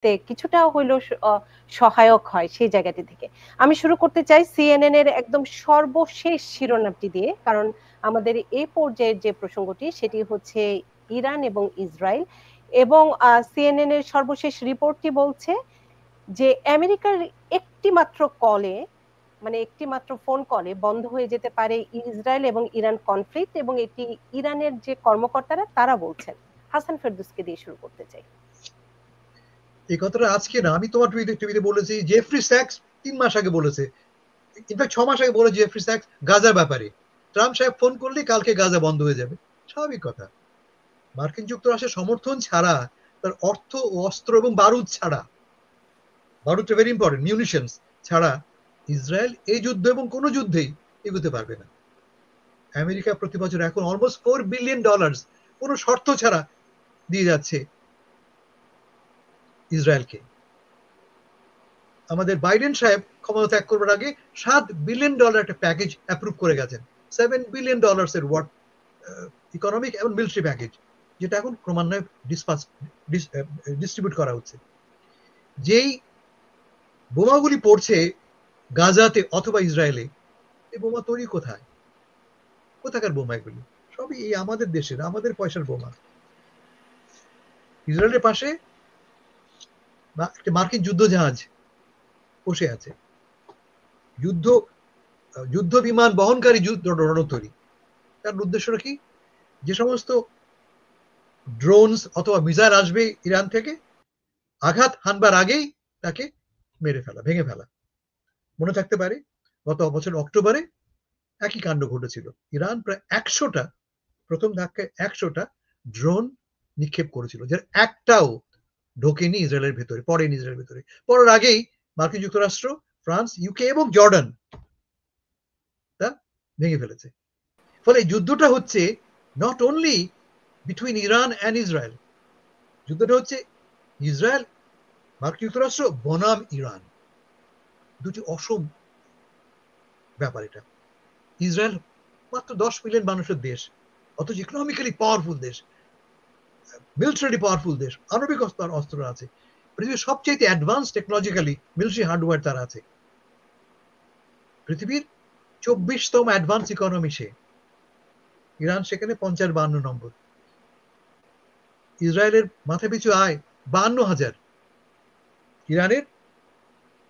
কিছুটা হইলো সহায়ক হয় সেই জায়গাটি থেকে। আমি শুরু করতে চাই সিএনএন এর একদম সর্বশেষ শিরোনামটি দিয়ে, কারণ আমাদের এই পর্যায়ের যে প্রসঙ্গটি সেটি হচ্ছে ইরান এবং ইসরায়েল। এবং সিএনএন এর সর্বশেষ রিপোর্টটি বলছে যে আমেরিকার একটি মাত্র কলে, মানে একটি মাত্র ফোন কলে বন্ধ হয়ে যেতে পারে ইসরায়েল এবং ইরান কনফ্লিক্ট, এবং এটি ইরানের যে কর্মকর্তারা তারা বলছেন। হাসান ফেরদৌসকে দিয়ে শুরু করতে চাই। এই কথাটা আজকে না, আমি তোমার টিভিতে বলেছি, জেফ্রি স্যাক্স 3 মাস আগে বলেছে, ইনফ্যাক্ট 6 মাস আগে বলে জেফ্রি স্যাক্স গাজার ব্যাপারে। ট্রাম্প সাহেব ফোন করলে কালকে গাজা বন্ধ হয়ে যাবে, স্বাভাবিক কথা। মার্কিন যুক্তরাষ্ট্রের সমর্থন ছাড়া, তার অর্থ ও অস্ত্র এবং বারুদ ছাড়া, বারুদটা ভেরি ইম্পর্টেন্ট, মিউনিশনস ছাড়া ইসরায়েল এই যুদ্ধ এবং কোনো যুদ্ধেই এগোতে পারবে না। আমেরিকা প্রতি বছর এখন অলমোস্ট $4 বিলিয়ন কোনো শর্ত ছাড়া দিয়ে যাচ্ছে ইসরায়েলকে। আমাদের বাইডেন সাহেব ক্ষমতা ত্যাগ করবার আগে $7 বিলিয়ন একটা প্যাকেজ অ্যাপ্রুভ করে গেছেন, $7 বিলিয়ন এর ওয়ার্ড ইকোনমিক এবং মিলিটারি প্যাকেজ, যেটা এখন ক্রমান্বয়ে ডিস্ট্রিবিউট করা হচ্ছে। যেই বোমাগুলি পড়ছে গাজাতে অথবা ইসরায়েলে, এই বোমা তৈরি কোথায়? কোথাকার বোমা এগুলি? সবই এই আমাদের দেশের, আমাদের পয়সার বোমা। ইসরায়েলের পাশে একটা মার্কিন যুদ্ধ জাহাজ বসে আছে, যুদ্ধ বিমান বহনকারী যুদ্ধ রণতরী। তার উদ্দেশ্যটা কি? যে সমস্ত ড্রোনস অথবা মিসাইল আসবে ইরান থেকে, আঘাত হানবার আগেই তাকে মেরে ফেলা, ভেঙে ফেলা। মনে থাকতে পারে গত বছর অক্টোবরে একই কাণ্ড ঘটেছিল। ইরান প্রায় 100টা, প্রথম ধাক্কায় 100টা ড্রোন নিক্ষেপ করেছিল, যার একটাও ঢোকেনি ইসরায়েলের ভেতরে, পড়েনি ইসরায়েলের ভেতরে। পড়ার আগেই মার্কিন যুক্তরাষ্ট্র, ফ্রান্স, ইউকে এবং জর্ডান তা ভেঙে ফেলেছে। ফলে যুদ্ধটা হচ্ছে not only between Iran and Israel, যুদ্ধটা হচ্ছে ইসরায়েল, মার্কিন যুক্তরাষ্ট্র বনাম ইরান, দুটি অসম ব্যাপার এটা। ইসরায়েল মাত্র 10 মিলিয়ন মানুষের দেশ, অথচ ইকোনমিক্যালি পাওয়ারফুল দেশ, মিলিটারি পাওয়ারফুল দেশ, আণবিক অস্ত্র আছে, পৃথিবীর সবচেয়ে অ্যাডভান্স টেকনোলজিক্যালি মিলিটারি হার্ডওয়্যার তার আছে, পৃথিবীর 24তম অ্যাডভান্স ইকোনমি সে। ইরান সেখানে 50-52 নম্বর। ইসরায়েলের মাথা পিছু আয় 52,000, ইরানের,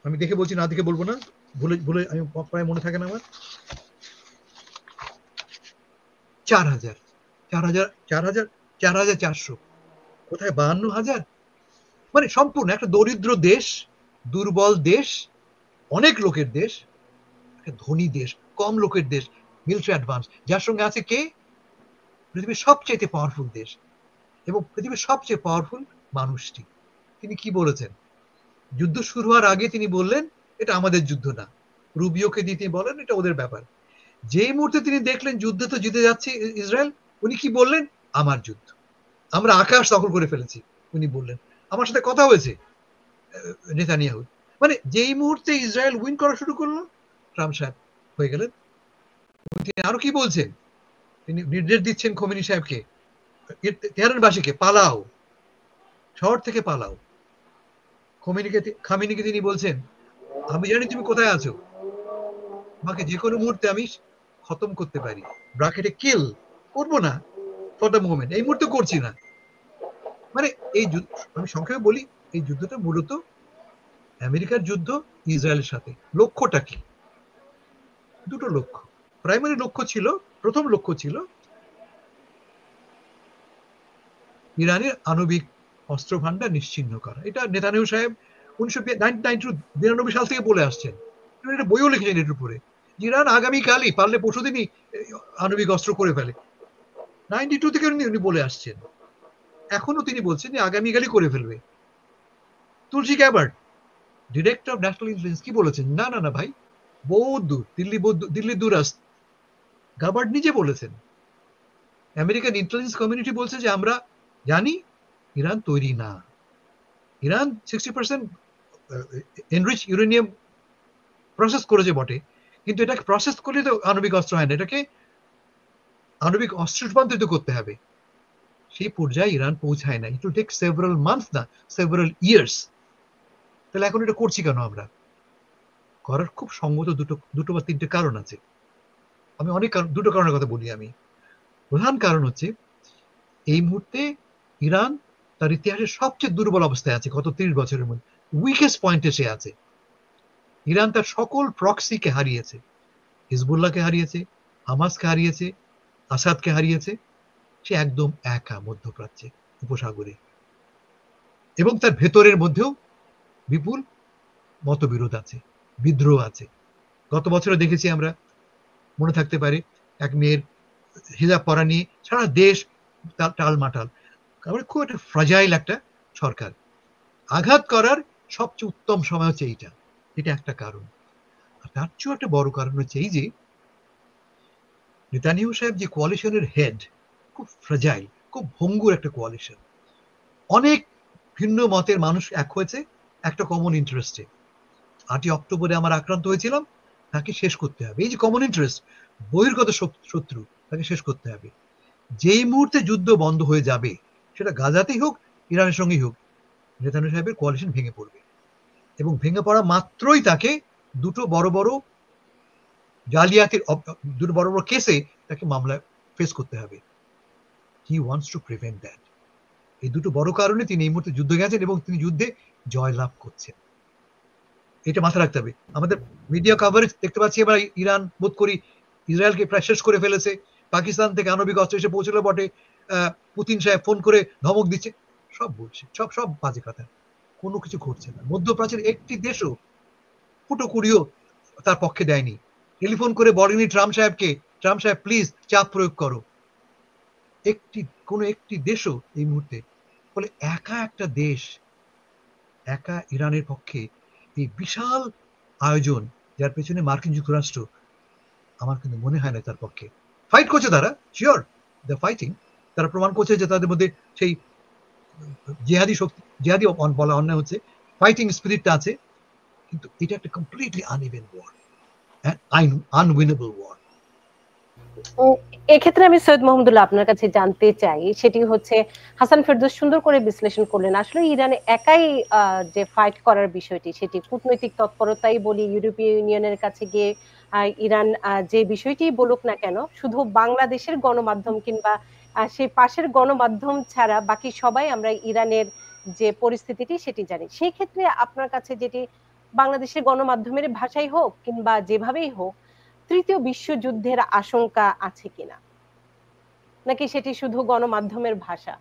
আমি দেখে বলছি, না দেখে বলবো না, ভুলে ভুলে আমি প্রায় মনে থাকে না আমার, 4,400। কোথায় 52,000? মানে সম্পূর্ণ একটা দরিদ্র দেশ, দুর্বল দেশ, অনেক লোকের দেশ, একটা ধনী দেশ, কম লোকের দেশ, মিলিটারি অ্যাডভান্স, যার সঙ্গে আছে কে? পৃথিবীর সবচেয়ে পাওয়ারফুল দেশ এবং পৃথিবীর সবচেয়ে পাওয়ারফুল মানুষটি। তিনি কি বলেছেন? যুদ্ধ শুরু হওয়ার আগে তিনি বললেন এটা আমাদের যুদ্ধ না, রুবিওকে দিয়ে তিনি বলেন এটা ওদের ব্যাপার। যেই মুহূর্তে তিনি দেখলেন যুদ্ধে তো জিতে যাচ্ছে ইসরায়েল, উনি কি বললেন? আমার যুদ্ধ, আমরা আকাশ দখল করে ফেলেছি, উনি বললেন। আমার সাথে কথা হয়েছে নেতানিয়াহু। মানে যেই মুহূর্তে ইসরায়েল উইন করা শুরু করলো, ট্রাম্প সাহেব হয়ে গেলেন। তিনি আরো কি বলছেন? তিনি নির্দেশ দিচ্ছেন খোমেনি সাহেবকে, তেহরানবাসীকে, পালাও, শহর থেকে পালাও। খামেনিকে তিনি বলছেন, আমি জানি তুমি কোথায় আছো, তোমাকে যে কোনো মুহূর্তে আমি খতম করতে পারি, ব্র্যাকেটে কিল করবো না ফর দ্য মোমেন্ট, এই মুহূর্তে করছি না। মানে এই যুদ্ধ, আমি সংক্ষেপে বলি, এই যুদ্ধটা মূলত আমেরিকার যুদ্ধ ইসরায়েলের সাথে। লক্ষ্যটা কি? দুটো লক্ষ্য। প্রাইমারি লক্ষ্য ছিল, প্রথম লক্ষ্য ছিল ইরানের আণবিক অস্ত্র ভান্ডার নিশ্চিহ্ন করা। এটা নেতানিয়াহু সাহেব 1992 সাল থেকে বলে আসছেন, এটা বইও লিখেছেন এর উপরে। ইরান আগামীকালই, পারলে পরশুদিনই আণবিক অস্ত্র করে ফেলে। 92 থেকে উনি বলে আসছেন, এখনো তিনি বলছেন যে আগামীকালই করে ফেলবে। Tulsi Gabbard, director of national intelligence, কি বলেছেন? না না না ভাই, বহুত দূর, দিল্লি দূর আসতে। গাবার্ড নিজে বলেছেন। আমেরিকান ইন্টেলিজেন্স কমিউনিটি বলছে যে আমরা জানি ইরান তৈরি না। ইরান 60% এনরিচ ইউরেনিয়াম প্রসেস করেছে বটে, কিন্তু এটাকে প্রসেস করলে তো আণবিক অস্ত্র হয় না, এটাকে আণবিক অস্ত্রে রূপান্তরিত করতে হবে। সেই পর্যায়ে ইরান পৌঁছায় না। It will take several months, না সেভারাল ইয়ার্স। তাহলে এখন এটা করছি কেন আমরা? করার খুব সঙ্গত দুটো বা তিনটে কারণ আছে। আমি দুটো কারণের কথা বলি আমি। প্রধান কারণ হচ্ছে এই মুহূর্তে ইরান তার ইতিহাসের সবচেয়ে দুর্বল অবস্থায় আছে গত 30 বছরের মধ্যে, উইকেস্ট পয়েন্টে সে আছে। ইরান তার সকল প্রক্সিকে হারিয়েছে, হিজবুল্লাহকে হারিয়েছে, হামাসকে হারিয়েছে, আসাদকে হারিয়েছে। সে একদম একা মধ্যপ্রাচ্যে, উপসাগরে, এবং তার ভেতরের মধ্যেও বিপুল মতবিরোধ আছে, বিদ্রোহ আছে। গত বছরে দেখেছি আমরা, মনে থাকতে পারে, এক মেয়ের হিজাব পরা নিয়ে সারা দেশ টালমাটাল। কারণ খুব একটা ফ্রাজাইল একটা সরকার। আঘাত করার সবচেয়ে উত্তম সময় হচ্ছে এইটা, এটা একটা কারণ। আর তার চেয়েও একটা বড় কারণ হচ্ছে এই যে নেতানিয়াহু সাহেব যে কোয়ালিশনের হেড, খুব ফ্রাজাইল, খুব ভঙ্গুর একটা কোয়ালিশন। অনেক ভিন্ন মতের মানুষ এক হয়েছে একটা কমন ইন্টারেস্টে। 8ই অক্টোবরে আমরা আক্রান্ত হয়েছিলাম, তাকে শেষ করতে হবে। এই যে কমন ইন্টারেস্ট, বহির্গত শত্রু, তাকে শেষ করতে হবে। যেই মুহূর্তে যুদ্ধ বন্ধ হয়ে যাবে, সেটা গাজাতেই হোক, ইরানের সঙ্গেই হোক, নেতানিয়াহু সাহেবের কোয়ালিশন ভেঙে পড়বে। এবং ভেঙে পড়া মাত্রই তাকে দুটো বড় বড় জালিয়াতির, দুটো বড় বড় কেসে তাকে মামলায় ফেস করতে হবে। He wants to prevent that. এই দুটো বড় কারণে তিনি এই মুহূর্তে যুদ্ধে গেছেন এবং তিনি যুদ্ধে জয়লাভ করছেন। এটা মাথায় রাখতে হবে। আমাদের মিডিয়া কভারেজ দেখতে পাচ্ছি এবার ইরান বোধ করি ইসরায়েলকে প্রায় শেষ করে ফেলেছে, পাকিস্তান থেকে আণবিক অস্ত্র এসে পৌঁছলো বটে, পুতিন সাহেব ফোন করে ধমক দিচ্ছে। সব বলছে, সব সব বাজে কথা, কোনো কিছু ঘটছে না। মধ্যপ্রাচ্যের একটি দেশও ফুটো কুড়িও তার পক্ষে দেয়নি। টেলিফোন করে বলেনি ট্রাম্প সাহেবকে, ট্রাম্প সাহেব প্লিজ চাপ প্রয়োগ করো। কোনো একটি দেশও এই মুহূর্তে, বলে একা একটা দেশ, একা ইরানের পক্ষে এই বিশাল আয়োজন, যার পেছনে মার্কিন যুক্তরাষ্ট্র, আমার কিন্তু মনে হয় না তার পক্ষে। ফাইট করছে তারা, শিওর, দ্য ফাইটিং। তারা প্রমাণ করছে যে তাদের মধ্যে সেই জেহাদি শক্তি, জেহাদি বলা অন্যায় হচ্ছে, ফাইটিং স্পিরিটটা আছে। কিন্তু এটা একটা কমপ্লিটলি আনইভেন ওয়ার, আনউইনেবল ওয়ার। এক্ষেত্রে আমি সৈয়দ মোহাম্মদুল্লাহ আপনার কাছে জানতে চাই, সেটি হচ্ছে হাসান ফেরদৌস সুন্দর করে বিশ্লেষণ করলেন। আসলে ইরানে একাই যে ফাইট করার বিষয়টি, সেটি কূটনৈতিক তৎপরতাই বলি, ইউরোপীয় ইউনিয়নের কাছে গিয়ে ইরান যে বিষয়টি বলুক না কেন, শুধু বাংলাদেশের গণমাধ্যম কিংবা সেই পাশের গণমাধ্যম ছাড়া বাকি সবাই আমরা ইরানের যে পরিস্থিতিটি সেটি জানি। সেই ক্ষেত্রে আপনার কাছে যেটি বাংলাদেশের গণমাধ্যমের ভাষাই হোক কিংবা যেভাবেই হোক, তৃতীয় বিশ্বযুদ্ধের আশঙ্কা আছে কিনা, নাকি সেটি শুধু গণমাধ্যমের ভাষা?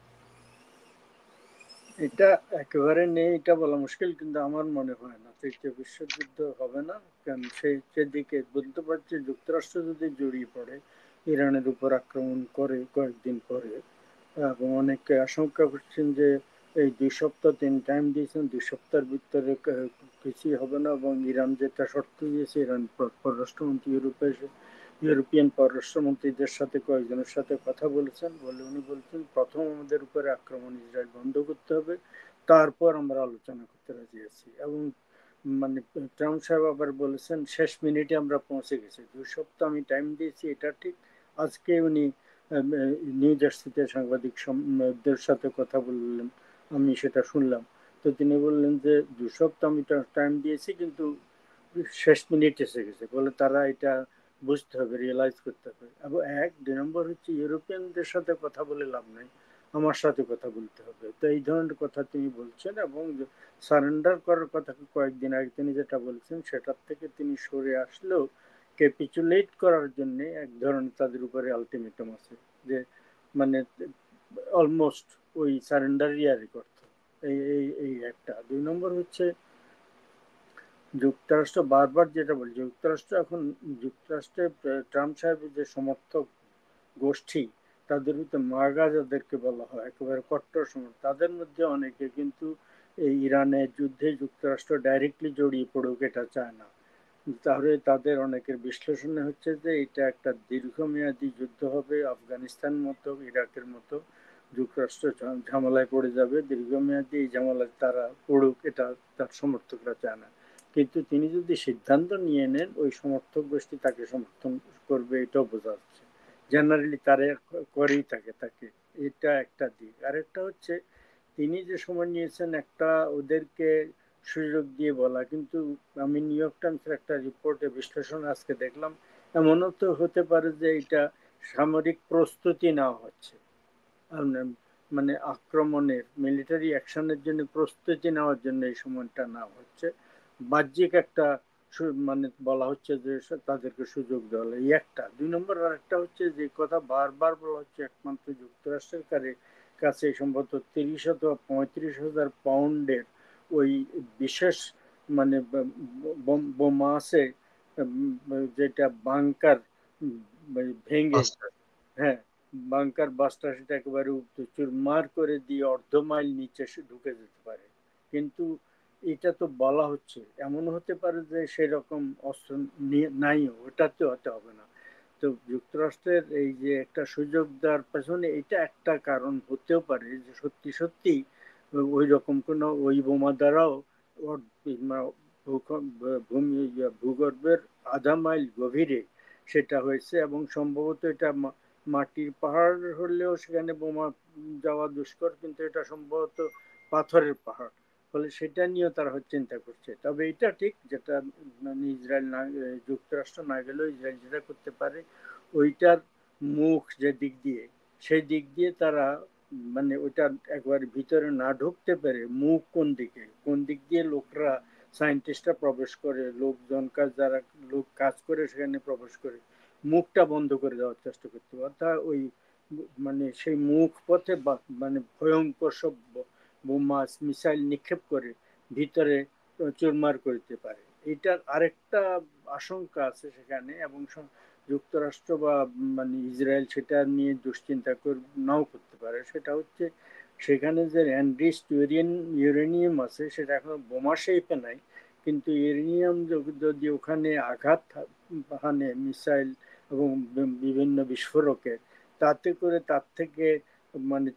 এটা একেবারে নেই এটা বলা মুশকিল, কিন্তু আমার মনে হয় না তৃতীয় বিশ্বযুদ্ধ হবে না। কারণ সেদিকে বলতে পারছি, যুক্তরাষ্ট্র যদি জড়িয়ে পড়ে, ইরানের উপর আক্রমণ করে কয়েকদিন পরে, এবং অনেকে আশঙ্কা করছেন যে এই 2 সপ্তাহ তিনি টাইম দিয়েছেন, 2 সপ্তাহের ভিতরে কিছুই হবে না। এবং ইরান যেটা শর্ত দিয়েছে, ইরান পররাষ্ট্রমন্ত্রী ইউরোপিয়ান পররাষ্ট্রমন্ত্রীদের সাথে কয়েকজনের সাথে কথা বলেছেন, বলে উনি বলছেন প্রথম আমাদের উপরে আক্রমণ ইসরায়েল বন্ধ করতে হবে, তারপর আমরা আলোচনা করতে রাজি আছি। এবং মানে ট্রাম্প সাহেব আবার বলেছেন শেষ মিনিটে আমরা পৌঁছে গেছি, 2 সপ্তাহ আমি টাইম দিয়েছি, এটা ঠিক। আজকে উনি নিউ জার্সিতে সাংবাদিকদের সাথে কথা বললেন, আমি সেটা শুনলাম। তো তিনি বললেন যে 2 সপ্তাহ আমি টাইম দিয়েছি, কিন্তু শেষ মিনিট এসে গেছে বলে তারা এটা বুঝতে হবে, রিয়েলাইজ করতে হবে। এবং 2 নম্বর হচ্ছে ইউরোপিয়ানদের সাথে কথা বলে লাভ নাই, আমার সাথে কথা বলতে হবে। তো এই ধরনের কথা তিনি বলছেন। এবং সারেন্ডার করার কথা কয়েকদিন আগে তিনি যেটা বলছেন, সেটার থেকে তিনি সরে আসলেও ক্যাপিচুলেট করার জন্য এক ধরনের তাদের উপরে আলটিমেটাম আছে, যে মানে অলমোস্ট ওই সারেন্ডারই আর করতে। এই একটা। 2 নম্বর হচ্ছে যুক্তরাষ্ট্র বারবার যেটা বলছে, যুক্তরাষ্ট্রের ট্রাম্প সাহেবের যে সমর্থক গোষ্ঠী, তাদের ভিতরে মার্গা যাদেরকে বলা হয়, একেবারে কট্টর সমর্থক, তাদের মধ্যে অনেকে কিন্তু এই ইরানের যুদ্ধে যুক্তরাষ্ট্র ডাইরেক্টলি জড়িয়ে পড়ুক এটা চায় না। তাহলে তাদের অনেকের বিশ্লেষণে হচ্ছে যে এটা একটা দীর্ঘমেয়াদী যুদ্ধ হবে, আফগানিস্তান মতো, ইরাকের মতো। যুক্তরাষ্ট্র ঝামেলায় পড়ে যাবে, দীর্ঘমেয়াদী এই ঝামেলায় তারা পড়ুক, এটা তার সমর্থকরা চায় না। কিন্তু তিনি যদি সিদ্ধান্ত নিয়ে নেন, ওই সমর্থক গোষ্ঠী তাকে সমর্থন করবে, এটাও বোঝা যাচ্ছে। জেনারেলি তারা করেই থাকে তাকে। এটা একটা দিক। আরেকটা হচ্ছে তিনি যে সময় নিয়েছেন একটা ওদেরকে সুযোগ দিয়ে বলা, কিন্তু আমি নিউ ইয়র্ক টাইমসের একটা রিপোর্টে বিশ্লেষণ আজকে দেখলাম, এমনও তো হতে পারে যে এটা সামরিক প্রস্তুতি নেওয়া হচ্ছে, মানে আক্রমণের মিলিটারি অ্যাকশনের জন্য প্রস্তুতি নেওয়ার জন্য এই সময়টা নেওয়া হচ্ছে। বাহ্যিক একটা মানে বলা হচ্ছে যে তাদেরকে সুযোগ দেওয়া হলো, এই একটা। দুই নম্বর আর একটা হচ্ছে যে কথা বারবার বলা হচ্ছে, একমাত্র যুক্তরাষ্ট্রের কাছে সম্ভবত 30 অথবা 35,000 পাউন্ডের ওই বিশেষ মানে বোমা আছে, যেটা বাংকার ভেঙে, হ্যাঁ বাংকার বাস্টার, সেটা একেবারে চুরমার করে দিয়ে অর্ধ মাইল নিচে ঢুকে যেতে পারে। কিন্তু এটা তো বলা হচ্ছে, এমন হতে পারে যে সেরকম অস্ত্র নাই, ওটাতে হতে হবে না। তো যুক্তরাষ্ট্রের এই যে একটা সুযোগ দেওয়ার পেছনে এটা একটা কারণ হতেও পারে, যে সত্যি সত্যি ওই রকম কোনো ওই বোমা দ্বারাও ভূগর্ভের আধা মাইল গভীরে সেটা হয়েছে, এবং সম্ভবত এটা মাটির পাহাড় হলেও সেখানে বোমা যাওয়া দুষ্কর, কিন্তু এটা সম্ভবত পাথরের পাহাড়, ফলে সেটা নিয়েও তারা চিন্তা করছে। তবে এটা ঠিক, যেটা মানে ইসরায়েল না, যুক্তরাষ্ট্র না গেলেও ইসরায়েল যেটা করতে পারে, ওইটার মুখ যে দিক দিয়ে, সেই দিক দিয়ে তারা মানে ওইটা একবার ভিতরে না ঢুকতে পেরে, মুখ কোন দিক দিয়ে লোকরা, সায়েন্টিস্টরা প্রবেশ করে, লোকজন যারা লোক কাজ করে সেখানে প্রবেশ করে, মুখটা বন্ধ করে দেওয়ার চেষ্টা করতে, অর্থাৎ ওই মানে সেই মুখ পথে মানে ভয়ঙ্কর সব বোমা মিসাইল নিক্ষেপ করে ভিতরে চুরমার করতে পারে। এটার আরেকটা আশঙ্কা আছে সেখানে, এবং যুক্তরাষ্ট্র বা মানে ইসরায়েল সেটা নিয়ে দুশ্চিন্তা নাও করতে পারে। সেটা হচ্ছে সেখানে যে এনরিচড ইউরেনিয়াম আছে, সেটা এখন বোমা শেপে নাই, কিন্তু ইউরেনিয়াম যদি ওখানে আঘাত হানে মিসাইল এবং বিভিন্ন বিস্ফোরকের, তাতে করে তার থেকে মানে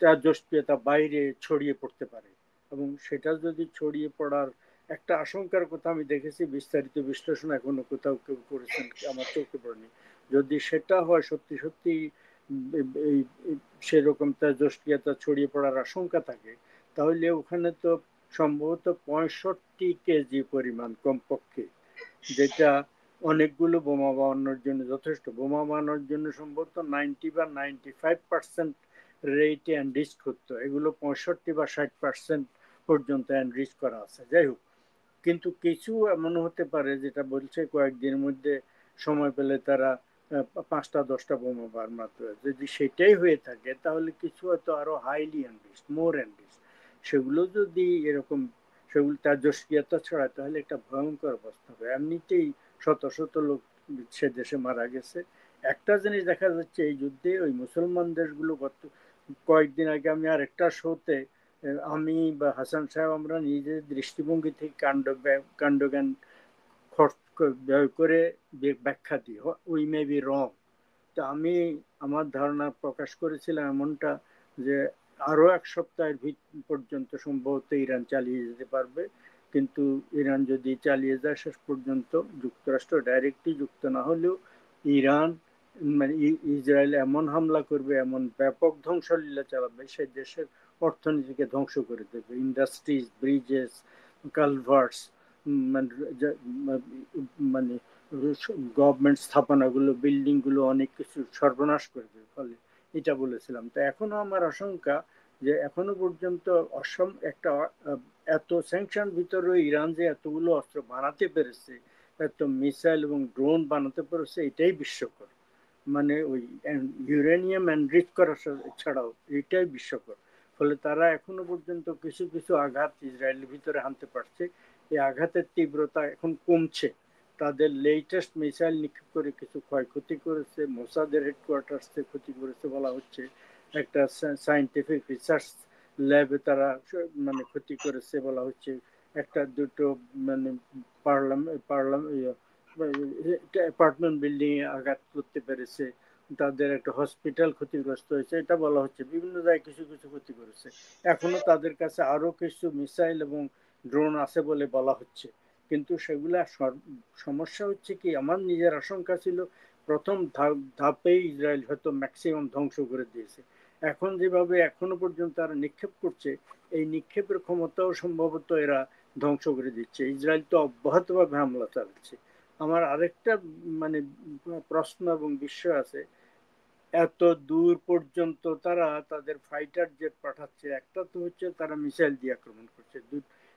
তেজস্ক্রিয়তা বাইরে ছড়িয়ে পড়তে পারে। এবং সেটা যদি ছড়িয়ে পড়ার একটা আশঙ্কার কথা আমি দেখেছি, বিস্তারিত বিশ্লেষণ এখনো কোথাও কেউ করেছেন আমার চোখে পড়েনি। যদি সেটা হয় সত্যি সত্যি সেরকম তেজস্ক্রিয়তা ছড়িয়ে পড়ার আশঙ্কা থাকে, তাহলে ওখানে তো সম্ভবত 65 কেজি পরিমাণ কমপক্ষে, যেটা অনেকগুলো বোমা বানানোর জন্য যথেষ্ট। বোমা বানানোর জন্য সম্ভবত 90 বা 95% রেটে এনরিচ করতো, এগুলো 65 বা 60% পর্যন্ত এনরিচ করা আছে। যাই হোক, কিন্তু কিছু এমন হতে পারে, যেটা বলছে কয়েকদিনের মধ্যে সময় পেলে তারা 5টা 10টা বোমা বানাতে, যদি সেটাই হয়ে থাকে তাহলে কিছু হয়তো আরো হাইলি এনরিচ, মোর এনরিচ, সেগুলো যদি এরকম সেগুলো তেজস্ক্রিয়তা ছড়ায়, তাহলে একটা ভয়ঙ্কর অবস্থা হবে। এমনিতেই শত শত লোক সে দেশে মারা গেছে। একটা জিনিস দেখা যাচ্ছে এই যুদ্ধে, ওই মুসলমান দেশগুলো গত কয়েকদিন আগে আমি আর একটা শোতে, আমি বা হাসান সাহেব আমরা নিজের দৃষ্টিভঙ্গি থেকে কাণ্ডজ্ঞান ব্যয় করে ব্যাখ্যা দিই, উই মে বি রং। তো আমি আমার ধারণা প্রকাশ করেছিলাম এমনটা, যে আরো 1 সপ্তাহের পর্যন্ত সম্ভবত ইরান চালিয়ে যেতে পারবে, কিন্তু ইরান যদি চালিয়ে যায় শেষ পর্যন্ত, যুক্তরাষ্ট্র ডাইরেক্টলি যুক্ত না হলেও ইরান মানে ইসরায়েল এমন হামলা করবে, এমন ব্যাপক ধ্বংসলীলা চালাবে, সেই দেশের অর্থনীতিকে ধ্বংস করে দেবে। ইন্ডাস্ট্রিজ, ব্রিজেস, কালভার্টস, মানে গভর্নমেন্ট স্থাপনাগুলো, বিল্ডিং গুলো, অনেক কিছু সর্বনাশ করে দেবে। ফলে এটা বলেছিলাম। তো এখনো আমার আশঙ্কা যে এখনো পর্যন্ত অসম একটা এত স্যাংশন ভিতরে ইরান যে এতগুলো অস্ত্র বানাতে পেরেছে, এত মিসাইল এবং ড্রোন বানাতে পেরেছে, এটাই বিস্ময়কর। মানে ওই ইউরেনিয়াম এনরিচ করা ছাড়াও এটাই বিস্ময়কর। ফলে তারা এখনো পর্যন্ত কিছু কিছু আঘাত ইসরায়েলের ভিতরে আনতে পারছে। এই আঘাতের তীব্রতা এখন কমছে। তাদের লেটেস্ট মিসাইল নিক্ষেপ করে কিছু ক্ষয়ক্ষতি করেছে, মোসাদের হেডকোয়ার্টার্সে ক্ষতি করেছে বলা হচ্ছে, একটা সায়েন্টিফিক রিসার্চ ল্যাবে তারা মানে ক্ষতি করেছে বলা হচ্ছে, একটা দুটো মানে অ্যাপার্টমেন্ট বিল্ডিং এ আঘাত করতে পেরেছে, তাদের একটা হসপিটাল ক্ষতিগ্রস্ত হয়েছে, এটা বলা হচ্ছে। বিভিন্ন জায়গায় কিছু কিছু ক্ষতি করেছে। এখনো তাদের কাছে আরো কিছু মিসাইল এবং ড্রোন আছে বলে বলা হচ্ছে, কিন্তু সেগুলা সমস্যা হচ্ছে কি, আমার নিজের আশঙ্কা ছিল প্রথম ধাপেই ইসরায়েল হয়তো ম্যাক্সিমাম ধ্বংস করে দিয়েছে। এখন যেভাবে এখনো পর্যন্ত তারা নিক্ষেপ করছে, এই নিক্ষেপের ক্ষমতাও সম্ভবত এরা ধ্বংস করে দিচ্ছে। ইসরায়েল তো অব্যাহতভাবে হামলা চালাচ্ছে। আমার আরেকটা মানে প্রশ্ন এবং বিষয় আছে, এত দূর পর্যন্ত তারা তাদের ফাইটার জেট পাঠাচ্ছে, একটা তো হচ্ছে তারা মিসাইল দিয়ে আক্রমণ করছে,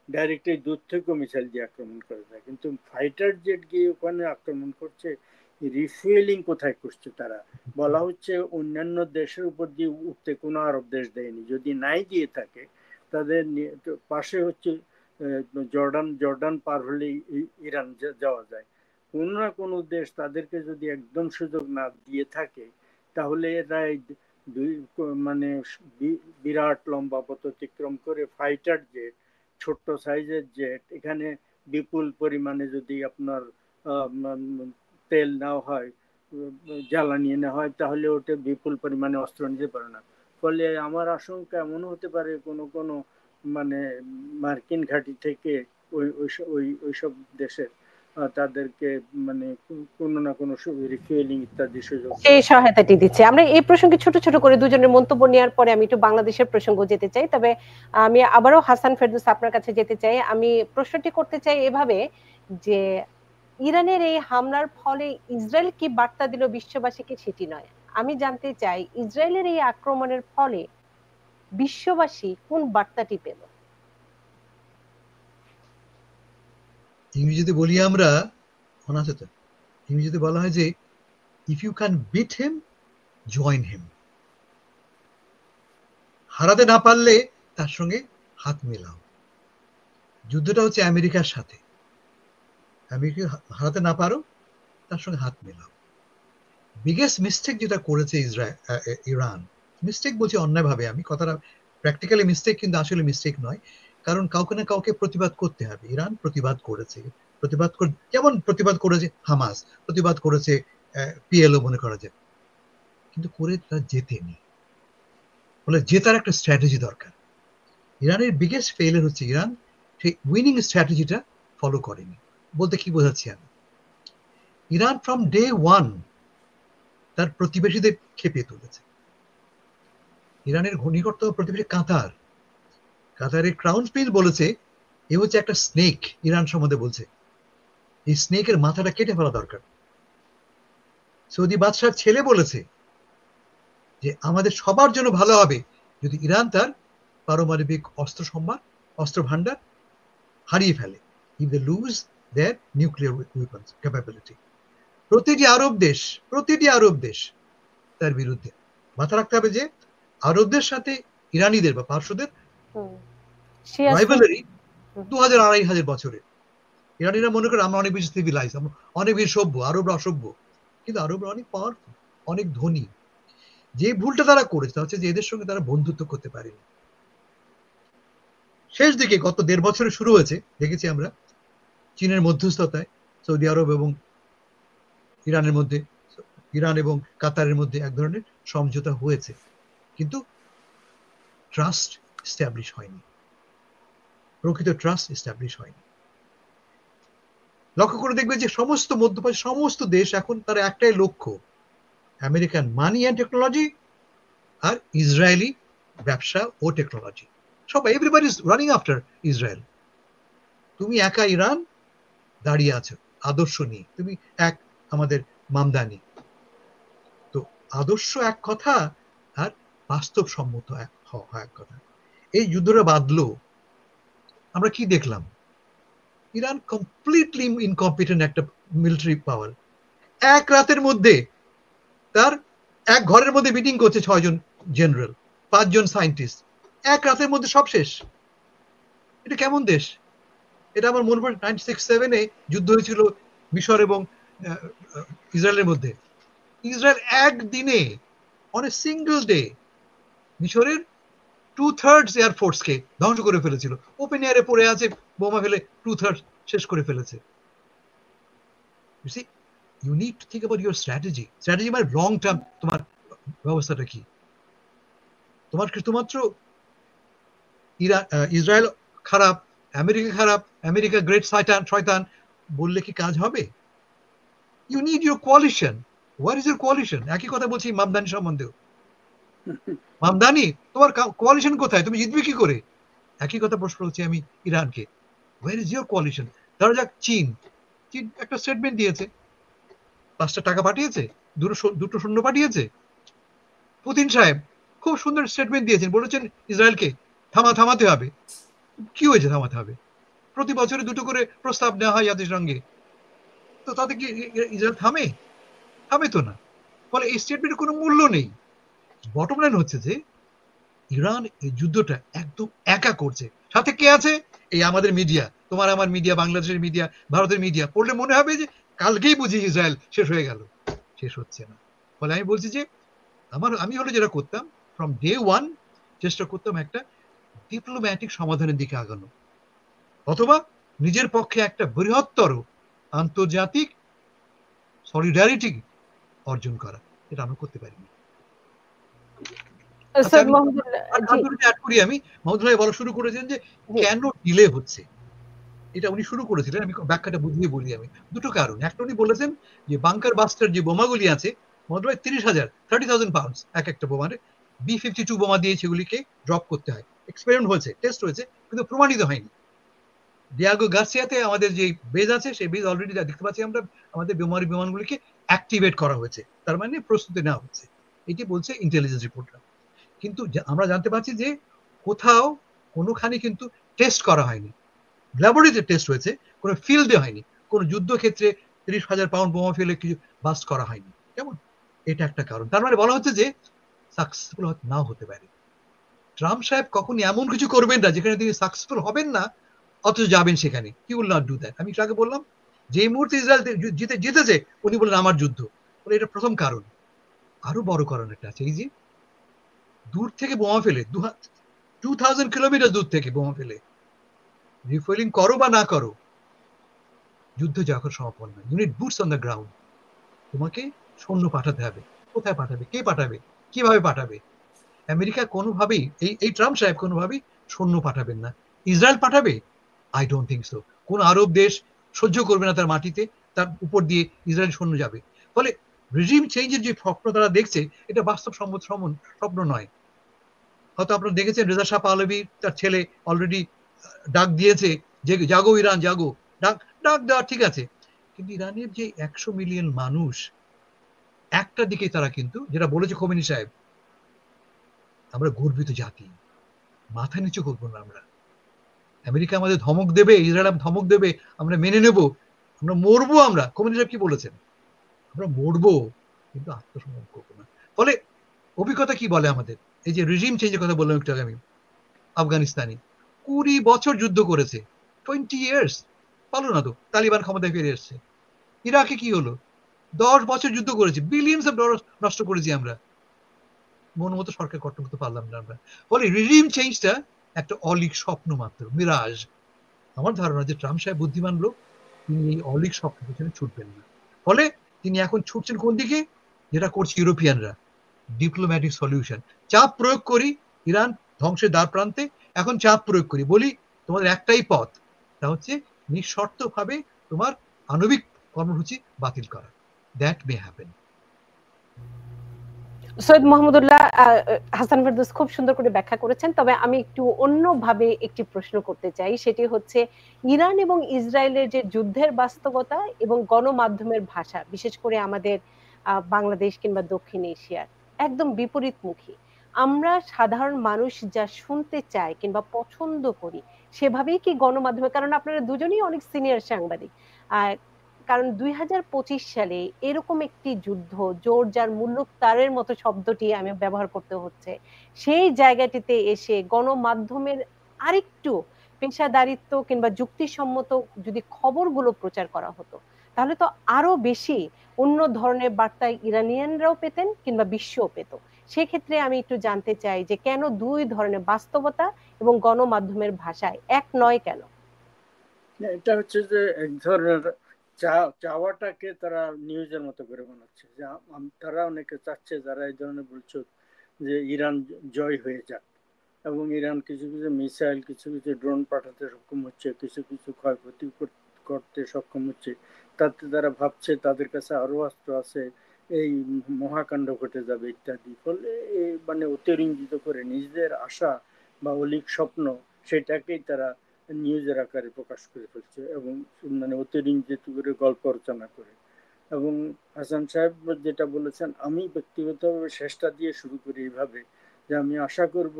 ডাইরেক্ট এই দূর থেকেও মিসাইল দিয়ে আক্রমণ করে যায়, কিন্তু ফাইটার জেট গিয়ে ওখানে আক্রমণ করছে, রিফুয়েলিং কোথায় করছে তারা? বলা হচ্ছে অন্যান্য দেশের উপর দিয়ে উঠতে কোনো আরব দেশ দেয়নি, যদি নাই দিয়ে থাকে তাদের পাশে হচ্ছে জর্ডান, জর্ডান পার হলেই ইরান যাওয়া যায়। কোন না কোনো দেশ তাদেরকে যদি একদম সুযোগ না দিয়ে থাকে, তাহলে এরা মানে বিরাট লম্বা পথ অতিক্রম করে ফাইটার জেট, ছোট্ট সাইজের জেট, এখানে বিপুল পরিমাণে যদি আপনার তেল নেওয়া হয়, জ্বালানি নেওয়া হয়, তাহলে ওটা বিপুল পরিমাণে অস্ত্র নিতে পারে না। ফলে আমার আশঙ্কা এমন হতে পারে কোনো কোনো মানে মার্কিন ঘাঁটি থেকে ওইসব দেশের তাদেরকে মানে কোনো না কোনো রিফুয়েলিং ইত্যাদি সুযোগ সেই সহায়তাটি দিচ্ছে। আমরা এই প্রসঙ্গে ছোট ছোট করে দুজনের মন্তব্য নেওয়ার পরে আমি একটু বাংলাদেশের প্রসঙ্গ যেতে চাই। তবে আমি আবারও হাসান ফেরদৌস আপনার কাছে যেতে চাই। আমি প্রশ্নটি করতে চাই এভাবে যে ইরানের এই হামলার ফলে ইসরায়েল কি বার্তা দিল বিশ্ববাসীকে সেটি নয়, আমি জানতে চাই ইসরায়েলের এই আক্রমণের ফলে বিশ্ববাসী কোন বার্তাটি পেল? ইংরেজিতে বলি আমরা, মনে আছে তো, ইংরেজিতে বলা হয় যে if you can beat him join him, হারাতে না পারলে তার সঙ্গে হাত মেলাও। যুদ্ধটা হচ্ছে আমেরিকার সাথে, আমেরিকা হারাতে না পারো তার সঙ্গে হাত মেলাও। বিগেস্ট মিস্টেক যেটা করেছে ইরান, মিস্টেক বলছি অন্যায়ভাবে, আমি কথাটা প্র্যাকটিক্যালি মিস্টেক কিন্তু আসলে মিস্টেক নয়, কারণ কাউকে না কাউকে প্রতিবাদ করতে হবে। ইরান প্রতিবাদ করেছে, যেমন প্রতিবাদ করেছে হামাস, প্রতিবাদ করেছে পিএলও মনে করা যায়, কিন্তু করে তারা জেতেনি। বলে জেতার একটা স্ট্র্যাটেজি দরকার। ইরানের বিগেস্ট ফেইলিয়ার হচ্ছে ইরান সেই উইনিং স্ট্র্যাটেজিটা ফলো করেনি। বলতে কি বোঝাচ্ছি আমি, ইরান ফ্রম ডে ওয়ান তার প্রতিবেশীদের খেপিয়ে তুলেছে। ইরানের নিকটতম প্রতিবেশী কাতার, কাতারের ক্রাউন প্রিন্স বলেছে এ হচ্ছে একটা স্নেক, ইরান সম্বন্ধে বলছে এই স্নেকের মাথাটা কেটে ফেলা দরকার। সৌদি বাদশার ছেলে বলেছে যে আমাদের সবার জন্য ভালো হবে যদি ইরান তার পারমাণবিক অস্ত্র ভান্ডার হারিয়ে ফেলে, if they lose their nuclear weapons capability। প্রতিটি আরব দেশ তার বিরুদ্ধে। মাথা রাখতে হবে যে আরবদের সাথে ইরানিদের বা পার্শ্বদের রাইভালরি 2000-2500 বছরের। ইরানিরা মনে করে আমরা অনেক বেশি সিভিলাইজ, আমরা অনেক বেশি সভ্য, আরবরা অসভ্য, কিন্তু আরবরা অনেক পাওয়ারফুল, অনেক ধনী। যে ভুলটা তারা করেছে হচ্ছে যে এদের সঙ্গে তারা বন্ধুত্ব করতে পারেনি। শেষ দিকে গত 1.5 বছরে শুরু হয়েছে, দেখেছি আমরা চীনের মধ্যস্থতায় সৌদি আরব এবং ইরানের মধ্যে, ইরান এবং কাতারের মধ্যে এক ধরনের সমঝোতা হয়েছে, কিন্তু ট্রাস্ট এস্টাবলিশ হয়নি, প্রকৃত ট্রাস্ট এস্টাবলিশ হয়নি। লক্ষ্য করে দেখবে যে সমস্ত মধ্যপ্রাচ্য সমস্ত দেশ এখন তার একটাই লক্ষ্য, আমেরিকান মানি অ্যান্ড টেকনোলজি আর ইসরায়েলি ব্যবসা ও টেকনোলজি। সবাই, everybody is running after Israel. তুমি একা ইরান দাঁড়িয়ে আছো আদর্শ নিয়ে, তুমি এক আমাদের মামদানি। তো আদর্শ এক কথা আর বাস্তবসম্মত এক কথা। এই যুদ্ধটা বাঁধলো, আমরা কি দেখলাম? ইরান কমপ্লিটলি ইনকম্পিটেন্ট একটা মিলিটারি পাওয়ার। এক রাতের মধ্যে তার এক ঘরের মধ্যে মিটিং করছে 6 জন জেনারেল, 5 জন সায়েন্টিস্ট, এক রাতের মধ্যে সব শেষ। এটা কেমন দেশ? এটা আমার মনে পড়ে 1967-এ যুদ্ধ হয়েছিল মিশর এবং ইসরায়েলের মধ্যে। ইসরায়েল একদিনে, অন এ সিঙ্গল ডে, মিশরের 2/3 এয়ারফোর্সকে ধ্বংস করে ফেলেছিল। ওপেন এয়ারে পড়ে আছে, বোমা ফেলে 2/3 শেষ করে ফেলেছে। You see, you need to think about your strategy. Strategy মানে লং টার্ম, তোমার ব্যবস্থাটা কি? তোমার শুধুমাত্র ইসরায়েল খারাপ, আমেরিকা খারাপ, আমেরিকা গ্রেট শয়তান বললে কি কাজ হবে? You need your coalition. What is your coalition? একই কথা বলছি মামদানি সম্বন্ধেও। মামদানি, তোমার কোয়ালিশন কোথায়, তুমি জিতবে কি করে? একই কথা প্রশ্ন হচ্ছে আমি ইরানকে, ওয়ার ইজ ইউর কোয়ালিশন? ধরা যাক চীন, চীন একটা স্টেটমেন্ট দিয়েছে, 5টা টাকা পাঠিয়েছে, দুটো সৈন্য পাঠিয়েছে। পুতিন সাহেব খুব সুন্দর স্টেটমেন্ট দিয়েছেন, বলেছেন ইসরায়েলকে থামাতে হবে। কি হয়েছে থামাতে হবে? প্রতি বছরে 2টো করে প্রস্তাব নেওয়া হয় জাতিসংঘে, তো তাতে কি ইসরায়েল থামে? থামে তো না। ফলে এই স্টেটমেন্টের কোনো মূল্য নেই। বটম লাইন হচ্ছে যে ইরান এই যুদ্ধটা একদম একা করছে। সাথে কে আছে? এই আমাদের মিডিয়া, তোমার আমার মিডিয়া, বাংলাদেশের মিডিয়া, ভারতের মিডিয়া পড়লে মনে হবে যে কালকেই বুঝি ইসরায়েল শেষ হয়ে গেল। শেষ হচ্ছে না। ফলে আমি বলছি যে আমি হলে যেটা করতাম, ফ্রম ডে ওয়ান চেষ্টা করতাম একটা ডিপ্লোম্যাটিক সমাধানের দিকে আগানো, অথবা নিজের পক্ষে একটা বৃহত্তর আন্তর্জাতিক সলিডারিটি অর্জন করা। এটা আমরা করতে পারিনি। আচ্ছা, সৈয়দ আমি মাহমুদুল্লাহ, জি অ্যাড করি। আমি মাহমুদুল ভাই বলা শুরু করেছেন যে জি কেন ডিলে হচ্ছে, এটা উনি শুরু করেছিলেন। আমি ব্যাখ্যাটা বুঝিয়ে বলি। আমি দুটো কারণ। একটা, উনি বলেছেন যে বাংকার বাস্টার যে বোমাগুলি আছে, মাহমুদুল ভাই 30,000 পাউন্ডস এক একটা বোমার, B-52 বোমা দিয়ে সেগুলিকে ড্রপ করতে হয়। এক্সপেরিমেন্ট হয়েছে, টেস্ট হয়েছে, কিন্তু প্রমাণিত হয়নি। ডিয়াগো গার্সিয়াতে আমাদের যে বেজ আছে, সেই বেজ অলরেডি দেখতে পাচ্ছি আমরা, আমাদের বিমানগুলিকে অ্যাক্টিভেট করা হয়েছে, তার মানে প্রস্তুতি নেওয়া হচ্ছে, এটি বলছে ইন্টেলিজেন্স রিপোর্টটা। কিন্তু আমরা জানতে পারছি যে কোথাও কোনোখানে কিন্তু টেস্ট করা হয়নি, ল্যাবরেটরিতে টেস্ট হয়েছে, কোনো ফিল্ডে হয়নি। কোনো যুদ্ধক্ষেত্রে 30,000 পাউন্ড বোমা ফেলে কিছু বাস্ট করা হয়নি। কেমন? এটা একটা কারণ। তার মানে বলা হচ্ছে যে সাকসেসফুল নাও হতে পারে। ট্রাম্প সাহেব কখনই এমন কিছু করবেন না যেখানে তিনি সাকসেসফুল হবেন না অথচ যাবেন সেখানে। He will not do that. আমি একটু আগে বললাম যে এই মুহূর্তে ইসরায়েল জিতেছে, উনি বললেন আমার যুদ্ধ, বলে এটা প্রথম কারণ। আরো বড় কারণ একটা আছে, এই যে দূর থেকে বোমা ফেলে, 2,000 কিলোমিটার দূর থেকে বোমা ফেলে রিফুয়েলিং করো বা না করো, যুদ্ধ যখন সমাপন হয়, unit boots on the ground. তোমাকে সৈন্য পাঠাতে হবে। কোথায় পাঠাবে, কে পাঠাবে, কিভাবে পাঠাবে? আমেরিকা কোনোভাবেই, এই ট্রাম্প সাহেব কোনোভাবেই সৈন্য পাঠাবেন না। ইসরায়েল পাঠাবে? I don't think so. কোন আরব দেশ সহ্য করবে না তার মাটিতে তার উপর দিয়ে ইসরায়েল সৈন্য যাবে। ফলে রেজিম চেঞ্জের যে স্বপ্ন তারা দেখছে, এটা বাস্তবসম্মত স্বপ্ন নয়। হয়তো আপনারা দেখেছেন রেজা শাহ পাহলভি, তার ছেলে অলরেডি ডাক দিয়েছে যে জাগো ইরান জাগো। ডাক ডাক দেওয়া ঠিক আছে, কিন্তু ইরানের যে 100 মিলিয়ন মানুষ, একটা দিকে তারা কিন্তু, যেটা বলেছে খোমেনি সাহেব, আমরা গর্বিত জাতি, মাথা নিচু করবো না আমরা। আমেরিকা আমাদের ধমক দেবে, ইসরায়েল ধমক দেবে, আমরা মেনে নেব, আমরা মরবো। আমরা, খোমেনি সাহেব কি বলেছেন, আমরা মরবো, কিন্তু আত্মসমর্পণ করবো না। ফলে অভিজ্ঞতা কি বলে আমাদের? এই যে রেজিম চেঞ্জের কথা বললাম একটু আগে আমি, আফগানিস্তানি 20 বছর যুদ্ধ করেছে, 20 ইয়ার্স, পারলো না তো, তালিবান ক্ষমতায় ফিরে এসছে। ইরাকে কি হলো, 10 বছর যুদ্ধ করেছে, বিলিয়নস অফ ডলার নষ্ট করেছি আমরা, মন মতো সরকার গঠন করতে পারলাম না আমরা। ফলে রিজিম চেঞ্জটা একটা অলিক স্বপ্ন মাত্র, মিরাজ। আমার ধারণা যে ট্রাম্প সাহেব বুদ্ধিমান লোক, তিনি এই অলিক স্বপ্নের পেছনে ছুটবেন না। ফলে তিনি এখন ছুটছেন কোন দিকে, যেটা করছে ইউরোপিয়ানরা, ডিপ্লোম্যাটিক সলিউশন। চাপ প্রয়োগ করি, ইরান ধ্বংসের দ্বার প্রান্তে, এখন চাপ প্রয়োগ করি, বলি তোমাদের একটাই পথ, তা হচ্ছে নিঃশর্ত ভাবে তোমার আণবিক কর্মসূচি বাতিল করা। That may happen. Syed Mahmudullah, Hasan Ferdous খুব সুন্দর করে ব্যাখ্যা করেছেন। তবে আমি একটু অন্যভাবে একটি প্রশ্ন করতে চাই, সেটি হচ্ছে ইরান এবং ইসরায়েলের যে যুদ্ধের বাস্তবতা এবং গণমাধ্যমের ভাষা, বিশেষ করে আমাদের বাংলাদেশ কিংবা দক্ষিণ এশিয়ার একদম বিপরীতমুখী। আমরা সাধারণ মানুষ যা শুনতে চাই কিংবা পছন্দ করি সেভাবেই কি গণমাধ্যমে, কারণ আপনারা দুজনেই অনেক সিনিয়র সাংবাদিক, কারণ 2025 সালে এরকম একটি যুদ্ধ, জোর যার মূল্য তারের মতো শব্দটি আমি ব্যবহার করতে হচ্ছে, সেই জায়গাটিতে এসে গণমাধ্যমের আরেকটু পেশাদারিত্ব কিংবা যুক্তিসম্মত যদি খবরগুলো প্রচার করা হতো, তাহলে তো আরো বেশি অন্য ধরনের বার্তা ইরানিয়ানরাও পেতেন কিংবা বিশ্বও পেত। সেক্ষেত্রে আমি একটু জানতে চাই যে কেন দুই ধরনের বাস্তবতা এবং গণমাধ্যমের ভাষায় এক নয় কেন? এটা হচ্ছে যে এক ধরনের চাওয়াটাকে তারা নিউজের মতো করে বানাচ্ছে, যে তারা অনেকে চাচ্ছে, যারা এই ধরনের বলছে, যে ইরান জয় হয়ে যাক, এবং ইরান কিছু কিছু মিসাইল, কিছু কিছু ড্রোন পাঠাতে সক্ষম হচ্ছে, কিছু কিছু ক্ষয়ক্ষতি করতে সক্ষম হচ্ছে। তাতে তারা ভাবছে তাদের কাছে আরো অস্ত্র আছে, এই মহাকাণ্ড ঘটে যাবে ইত্যাদি, ফলে মানে অতিরঞ্জিত করে নিজেদের আশা বা অলিক স্বপ্ন সেটাকেই তারা নিউজের আকারে প্রকাশ করে ফেলছে এবং মানে অতিরঞ্জিত করে গল্প রচনা করে। এবং হাসান সাহেব যেটা বলেছেন, আমি ব্যক্তিগতভাবে শেষটা দিয়ে শুরু করি এইভাবে, যে আমি আশা করব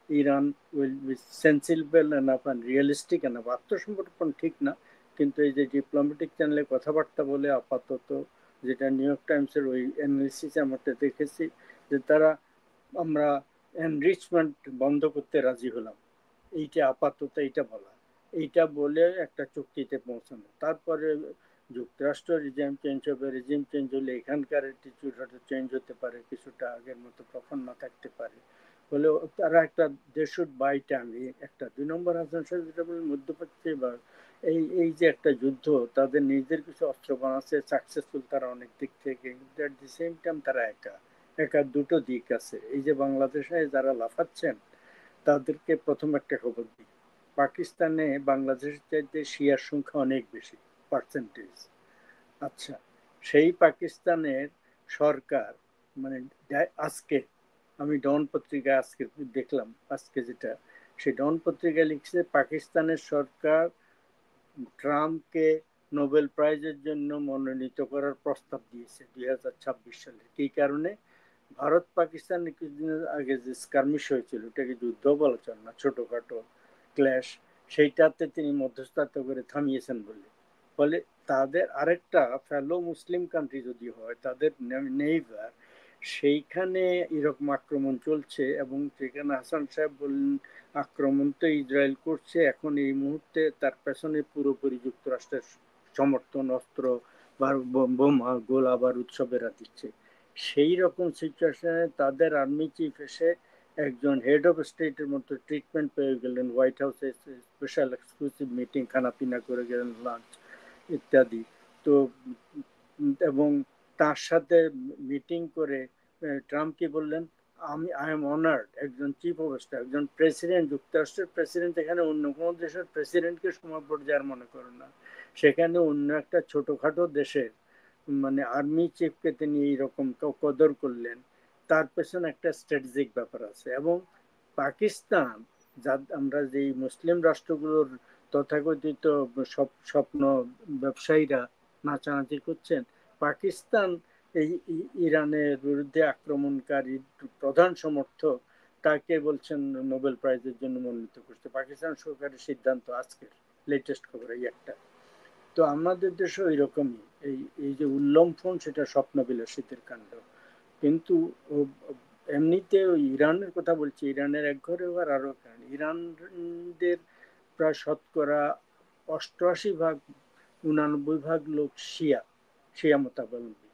Iran will be sensible enough and realistic enough, আত্মসমর্পণ ঠিক না, কিন্তু এই যে ডিপ্লোম্যাটিক চ্যানেলে কথাবার্তা বলে আপাতত, যেটা নিউ ইয়র্ক টাইমসের ওই অ্যানালিসিসে আমরা দেখেছি, যে তারা আমরা এনরিচমেন্ট বন্ধ করতে রাজি হলাম, এইটা আপাতত এইটা বলা, এইটা বলে একটা চুক্তিতে পৌঁছানো। তারপরে যুক্তরাষ্ট্র রিজিম চেঞ্জ হবে, রিজিম চেঞ্জ হলে এখানকার অ্যাটিটিউড হয়তো চেঞ্জ হতে পারে, কিছুটা আগের মতো তখন না থাকতে পারে, হলেও তারা একটা দে শুড বাই টাইম। একটা 2 নম্বর হাসান সাহেব যেটা বলেন, মধ্যপ্রাচ্যে বা এই এই যে একটা যুদ্ধ, তাদের নিজেদের কিছু অস্ত্র বানাচ্ছে, সাকসেসফুল তারা অনেক দিক থেকে, এট দি সেম টাইম তারা একা একা, দুটো দিক আছে। এই যে বাংলাদেশে যারা লাফাচ্ছেন তাদেরকে প্রথম একটা খবর দিই, পাকিস্তানে বাংলাদেশের চাইতে শিয়ার সংখ্যা অনেক বেশি পার্সেন্টেজ। আচ্ছা, সেই পাকিস্তানের সরকার মানে আজকে আমি ডন পত্রিকায় আজকে দেখলাম, আজকে যেটা, সেই ডন পত্রিকায় লিখছে পাকিস্তানের সরকার ট্রাম্পকে নোবেল প্রাইজের জন্য মনোনীত করার প্রস্তাব দিয়েছে 2026 সালে। কি কারণে? ভারত পাকিস্তানের কিছুদিন আগে যে স্কার্মিশ হয়েছিল, এটাকে যুদ্ধ বলা চলে না, ছোটখাটো ক্ল্যাশ, সেইটাতে তিনি মধ্যস্থতা করে থামিয়েছেন বলে। ফলে তাদের আরেকটা ফেলো মুসলিম কান্ট্রি যদি হয়, তাদের নেইবার, সেইখানে এরকম আক্রমণ চলছে, এবং সেখানে হাসান সাহেব বললেন আক্রমণ তো ইসরায়েল করছে, এখন এই মুহূর্তে তার পেছনে পুরোপুরি যুক্তরাষ্ট্রের সমর্থন, অস্ত্র বা বোমা গোলা বারুদ সবেরা দিচ্ছে। সেই রকম সিচুয়েশনে তাদের আর্মি চিফ এসে একজন হেড অফ স্টেটের মতো ট্রিটমেন্ট পেয়ে গেলেন, হোয়াইট হাউসে স্পেশাল এক্সক্লুসিভ মিটিং, খানাপিনা করে গেলেন, লাঞ্চ ইত্যাদি। তো এবং তার সাথে মিটিং করে ট্রাম্প কি বললেন, আই এম অনার্ড, একজন চিফ অফ স্টাফ, একজন প্রেসিডেন্ট, যুক্তরাষ্ট্রের প্রেসিডেন্ট এখানে অন্য কোনো দেশের প্রেসিডেন্টকে সমপর্যায়ের মনে করেন না, সেখানে অন্য একটা ছোটখাটো দেশের মানে আর্মি চিফকে তিনি এইরকম কদর করলেন, তার পেছনে একটা স্ট্র্যাটেজিক ব্যাপার আছে। এবং পাকিস্তান, যা আমরা যে মুসলিম রাষ্ট্রগুলোর তথাকথিত স্বপ্ন ব্যবসায়ীরা নাচানাচি করছেন, পাকিস্তান এই ইরানের বিরুদ্ধে আক্রমণকারী প্রধান সমর্থক, তাকে বলছেন নোবেল প্রাইজের জন্য মনোনীত করছে। পাকিস্তান সরকারের সিদ্ধান্ত, আজকের লেটেস্ট খবর এই একটা। তো আমাদের দেশে ওই রকমই, এই এই যে উল্লম্ফন, সেটা স্বপ্নবিলাসিতের কাণ্ড। কিন্তু এমনিতে ওই ইরানের কথা বলছি, ইরানের একঘরে হওয়ার আরো কারণ, ইরানদের প্রায় শতকরা 88 ভাগ 89 ভাগ লোক শিয়া, শিয়া মতাবলম্বী।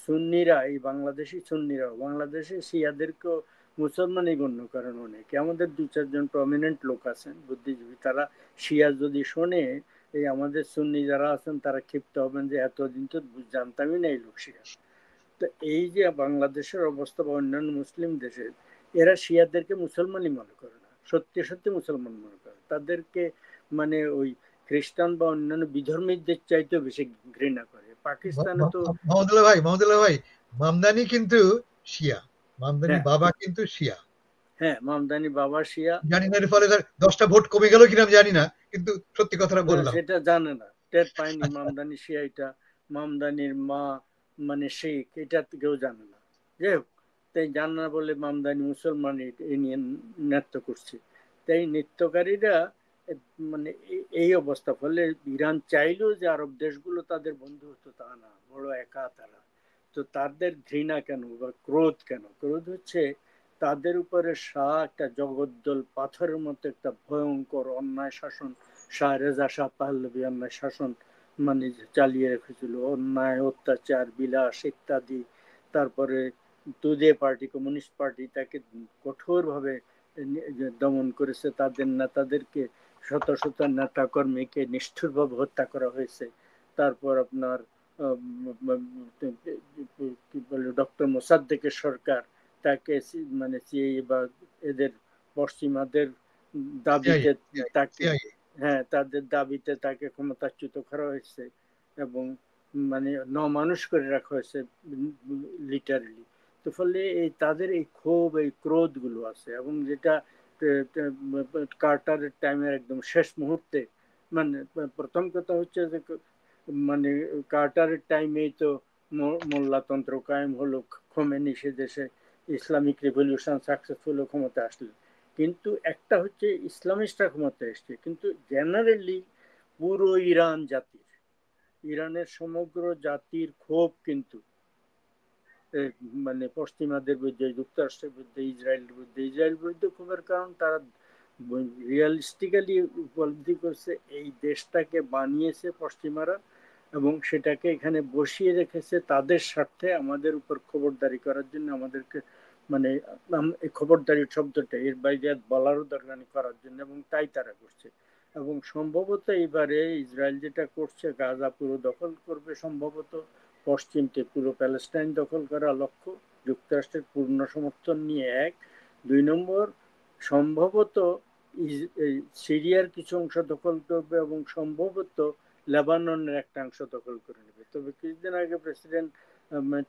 সুন্নিরা, এই বাংলাদেশি সুন্নিরা, বাংলাদেশে শিয়াদেরকেও মুসলমানই গণ্য করেন অনেকে। আমাদের 2-4 জন প্রমিনেন্ট লোক আছেন বুদ্ধিজীবী, তারা শিয়া যদি শোনে, এই আমাদের সুন্নি যারা আছেন তারা ক্ষিপ্ত হবেন যে এতদিন তো জানতামই না এই লোক শিয়া। তো এই যে বাংলাদেশের অবস্থা বা অন্যান্য মুসলিম দেশের, এরা শিয়াদেরকে মুসলমানই মনে করে না, সত্যি সত্যি মুসলমান মনে করে, তাদেরকে মানে ওই খ্রিস্টান বা অন্যান্য বিধর্মীদের চাইতেও বেশি ঘৃণা করে। পাকিস্তানে তো মোহাম্মদুল্লাহ ভাই, মামদানি কিন্তু শিয়া, মামদানি হ্যাঁ, বাবা কিন্তু শিয়া। হ্যাঁ, মামদানি বাবা শিয়া। জানি না এর ফলে তার 10টা ভোট কমে গেল কিনা আমি জানি না, কিন্তু সত্যি কথাটা না, বললাম। সেটা জানে না, টের পায়নি মামদানি শিয়া এটা, মামদানির মা মানে শেখ, এটা কেউ জানে না। যাই হোক, তাই জানে না বলে মামদানি মুসলমান এই নিয়ে নৃত্য করছে। তাই নৃত্যকারীরা মানে এই অবস্থা। ফলে ইরান চাইলেও যে আরব দেশগুলো তাদের বন্ধু হতো তা না, বড় একা তারা। তো তাদের ঘৃণা কেন বা ক্রোধ কেন? ক্রোধ হচ্ছে তাদের উপরে শাহ একটা জগদ্দল পাথরের মতো একটা ভয়ঙ্কর অন্যায় শাসন, শাহ রেজা শাহ পাহলভী অন্যায় শাসন মানে চালিয়ে রেখেছিল, অন্যায় অত্যাচার বিলাস ইত্যাদি। তারপরে তুদে পার্টি, কমিউনিস্ট পার্টি তাকে কঠোরভাবে দমন করেছে, তাদের নেতাদেরকে, শত শত নেতা কর্মীকে নিষ্ঠুরভাবে হত্যা করা হয়েছে। তারপর আপনার কি বলে ডক্টর মোসাদ্দেকের সরকার তাকে মানে সিআইএ বা এদের পশ্চিমাদের দাবিতে তাকে, হ্যাঁ, তাদের দাবিতে তাকে ক্ষমতাচ্যুত করা হয়েছে। এবং মানে মানুষ করে রাখা হয়েছে লিটারেলি। তো ফলে এই তাদের এই ক্ষোভ, এই ক্রোধ গুলো আছে, এবং যেটা কার্টারের টাইমের একদম শেষ মুহূর্তে, মানে প্রথম কথা হচ্ছে যে মানে কার্টারের টাইমেই তো মোল্লাতন্ত্র কায়েম হলো, খোমেনি সে দেশে ইসলামিক রেভলিউশন সাকসেসফুল ক্ষমতা আসলো। কিন্তু একটা হচ্ছে ইসলামিস্টরা ক্ষমতা এসছে, কিন্তু জেনারেলি পুরো ইরান জাতির, ইরানের সমগ্র জাতির ক্ষোভ কিন্তু মানে পশ্চিমাদের বিরুদ্ধে, যুক্তরাষ্ট্রের বিরুদ্ধে, ইসরায়েলের বিরুদ্ধে। ইসরায়েল বিরুদ্ধে ক্ষোভের কারণ তারা রিয়ালিস্টিক্যালি উপলব্ধি করছে এই দেশটাকে বানিয়েছে পশ্চিমারা, এবং সেটাকে এখানে বসিয়ে রেখেছে তাদের স্বার্থে, আমাদের উপর খবরদারি করার জন্য, আমাদেরকে মানে এই খবরদারি শব্দটা এর বাইরে বলারও দরকার নেই, করার জন্য, এবং তাই তারা করছে। এবং সম্ভবত এবারে ইসরায়েল যেটা করছে, গাজা পুরো দখল করবে সম্ভবত, পশ্চিমকে পুরো প্যালেস্টাইন দখল করা লক্ষ্য, যুক্তরাষ্ট্রের পূর্ণ সমর্থন নিয়ে এক। দুই নম্বর, সম্ভবত সিরিয়ার কিছু অংশ দখল করবে, এবং সম্ভবত লেবাননের একটা অংশ দখল করে নেবে। তবে কিছুদিন আগে প্রেসিডেন্ট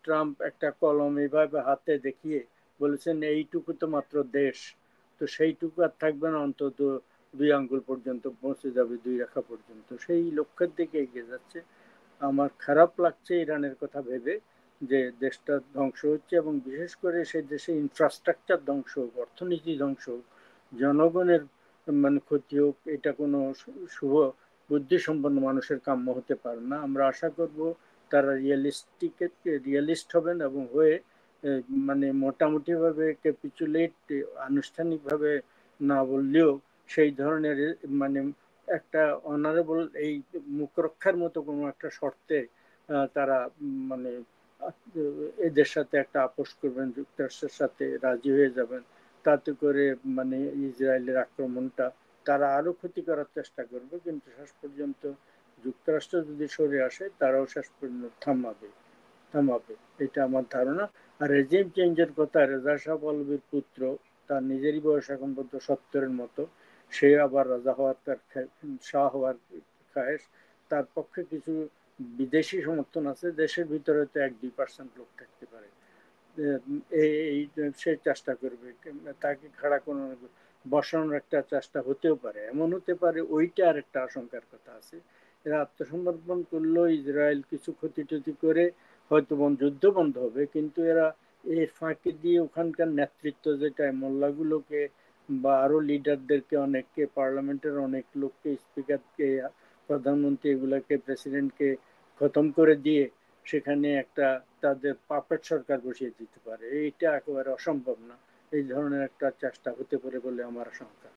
ট্রাম্প একটা কলম এভাবে হাতে দেখিয়ে বলেছেন এইটুকু তো মাত্র দেশ, তো সেইটুকু আর থাকবে না, অন্তত 2 আঙ্গুল পর্যন্ত পৌঁছে যাবে, 2 রেখা পর্যন্ত, সেই লক্ষ্যের দিকে এগিয়ে যাচ্ছে। আমার খারাপ লাগছে ইরানের কথা ভেবে, যে দেশটা ধ্বংস হচ্ছে, এবং বিশেষ করে সেই দেশে ইনফ্রাস্ট্রাকচার ধ্বংস হোক, অর্থনীতি ধ্বংস হোক, জনগণের মানে ক্ষতি হোক, এটা কোনো শুভ বুদ্ধিসম্পন্ন মানুষের কাম্য হতে পারে না। আমরা আশা করব তারা রিয়েলিস্ট হবেন, এবং হয়ে মানে মোটামুটি ভাবে ক্যাপিচুলেট, আনুষ্ঠানিকভাবে না বললেও সেই ধরনের মানে একটা অনারেবল এই মুখ রক্ষার মতো কোনো একটা শর্তে তারা মানে এদের সাথে একটা আপোষ করবেন, যুক্তরাষ্ট্রের সাথে রাজি হয়ে যাবেন। তাতে করে মানে ইসরায়েলের আক্রমণটা তারা আরো ক্ষতি করার চেষ্টা করবে, কিন্তু শেষ পর্যন্ত যুক্তরাষ্ট্র যদি সরে আসে, তারাও শেষ পর্যন্ত থামাবে, এটা আমার ধারণা। আর রেজিম চেঞ্জের কথা, রেজা শাহ পাহলভীর পুত্র, তার নিজেরই বয়স এখন পর্যন্ত 70-এর মতো, সে আবার রাজা হওয়ার, তার শাহ হওয়ার খায়েশ, তার পক্ষে কিছু বিদেশি সমর্থন আছে, দেশের ভিতরে তো 1-2% লোক থাকতে পারে, এই সে চেষ্টা করবে তাকে খাড়া কোনো বসানোর একটা চেষ্টা হতেও পারে, এমন হতে পারে, ওইটা আর একটা আশঙ্কার কথা আছে। এরা আত্মসমর্পণ করলেও ইসরায়েল কিছু ক্ষতি টতি করে হয়তো যুদ্ধ বন্ধ হবে, কিন্তু এরা এর ফাঁকি দিয়ে ওখানকার নেতৃত্ব, যেটা মোল্লাগুলোকে বা আরো লিডারদেরকে, অনেককে, পার্লামেন্টের অনেক লোককে, স্পিকারকে, প্রধানমন্ত্রী, এগুলাকে, প্রেসিডেন্টকে খতম করে দিয়ে সেখানে একটা তাদের পাপেট সরকার বসিয়ে দিতে পারে। এইটা একেবারে অসম্ভব না, এই ধরনের একটা চেষ্টা হতে পারে বলে আমার আশঙ্কা।